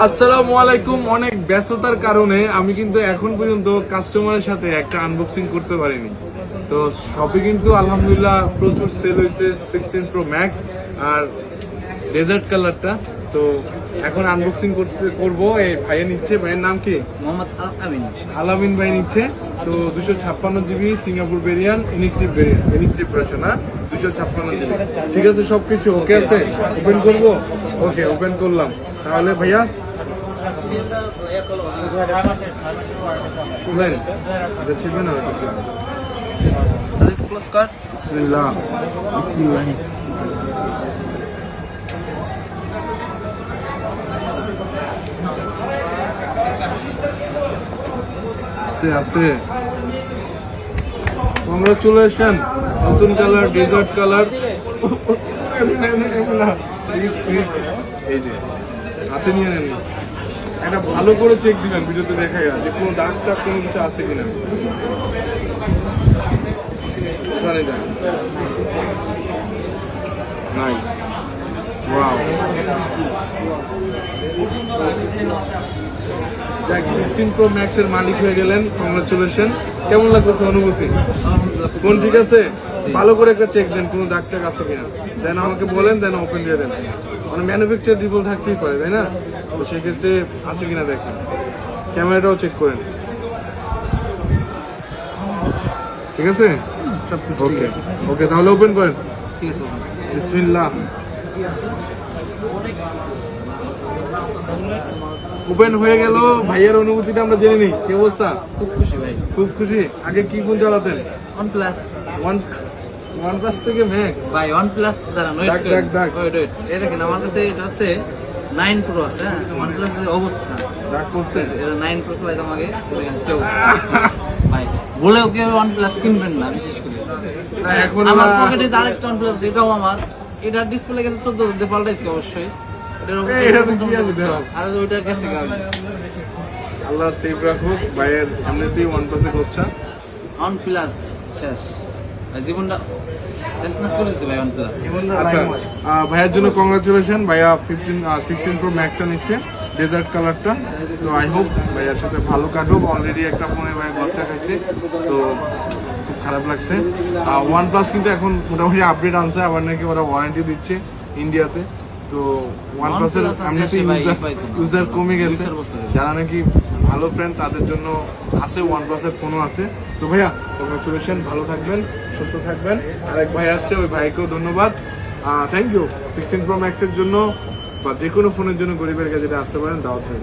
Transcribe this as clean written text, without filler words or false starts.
আসসালামু আলাইকুম। অনেক ব্যস্ততার কারণে আমি কিন্তু এখন পর্যন্ত কাস্টমারের সাথে একটা আনবক্সিং করতে পারিনি। তো শপে কিন্তু আলহামদুলিল্লাহ প্রচুর সেল হয়েছে 16 Pro Max আর ডেজার্ট কালারটা। তো এখন আনবক্সিং করবো। এই ভাইয়া নিচ্ছে, ভাইয়ের নাম কি? মোহাম্মদ আলামিন ভাই নিচ্ছে। তো 256 GB সিঙ্গাপুর ভেরিয়েন্ট, ইনিকটিভ ভার্সন, 256 GB। ঠিক আছে, সবকিছু ওকে আছে? ওপেন করবো? ওকে, ওপেন করলাম। তাহলে ভাইয়া শুনলেন, এটা ছিলবে না? বিসমিল্লাহ বিসমিল্লাহ। আস্তে আস্তে। কংগ্রাচুলেশন, নতুন কালার, ডেজার্ট কালার। এই যে হাতে নিয়ে নেন, একটা ভালো করে চেক দিবেন, ভিডিওতে দেখা গেল যে কোনো দাগ টাগ কোনো কিছু আছে কিনা। ওখানে যান। Nice, wow. দেখ, 16 Pro Max এর মালিক হয়ে গেলেন, কংগ্রাচুলেশন। কেমন লাগতেছে অনুভূতি? ফোন ঠিক আছে? ভালো করে একটা চেক দেন, কোনো দাগ টাগ আছে কিনা, দেন আমাকে বলেন, দেন ওপেন দিয়ে দেন। মানে ম্যানুফ্যাকচার ডিফল্ট থাকতেই পারে, তাই না? তো সেক্ষেত্রে আছে কিনা দেখেন, ক্যামেরাটাও চেক করেন। ঠিক আছে? ওকে ওকে, তাহলে ওপেন করেন। ঠিক আছে, বিসমিল্লাহ। ওপেন হয়ে গেল। ভাইয়ের অনুভূতিটা আমরা জেনে নিই। কি অবস্থা? খুব খুশি ভাই। খুব খুশি। আগে কি ফোন চালাতেন? OnePlus OnePlus থেকে ম্যাক্স ভাই, OnePlus দাঁড়ান, ডাক ডাক ডাক এই দেখেন আমার কাছে এটা আছে 9 Pro আছে। হ্যাঁ, OnePlus এর অবস্থা ডাক করছে। এটা 9 Pro চালাইতাম আগে, দেখেন কি অবস্থা ভাই। বলেও কেউ OnePlus কিনবেন না, বিশেষ করে এখন আমার পকেটে আরেকটা OnePlus, এটাও আমার। এটার ডিসপ্লে গেছে 14 দিয়ে পাল্টাইছে অবশ্যই। এটা তো কি আছে দেখো। আর ওইটার কাছে গাবি। আল্লাহ সেফ রাখুক। ভাইয়ের এমনিতেই OnePlus এর হচ্ছে OnePlus শেষ ভাই, জীবনটা শেষ করে দিচ্ছে ভাই OnePlus। আচ্ছা, ভাইয়ের জন্য কংগ্রাচুলেশন। ভাইয়া 16 Pro Max টা নিচ্ছে, ডেজার্ট কালারটা। তো আই হোপ ভাইয়ার সাথে ভালো কাটুক। অলরেডি একটা ফোনে ভাই বাচ্চা খাইছে, তো খুব খারাপ লাগছে। OnePlus কিন্তু এখন মোটামুটি আপডেট আনছে, আবার নাকি ওরা ওয়ারেন্টি দিচ্ছে ইন্ডিয়াতে। তো OnePlus এর এমনিতে ইউজার কমে গেছে, যারা নাকি ভালো ফ্রেন্ড তাদের জন্য আছে, OnePlus এর ফোনও আছে। তো ভাইয়া কংগ্রাচুলেশন, ভালো থাকবেন, সুস্থ থাকবেন। আরেক ভাই আসছে, ওই ভাইকেও ধন্যবাদ। Thank you. 16 Pro Max এর জন্য বা যে কোনো ফোনের জন্য গরিবের কাছে যেটা আসতে পারেন, দাওয়াত হয়ে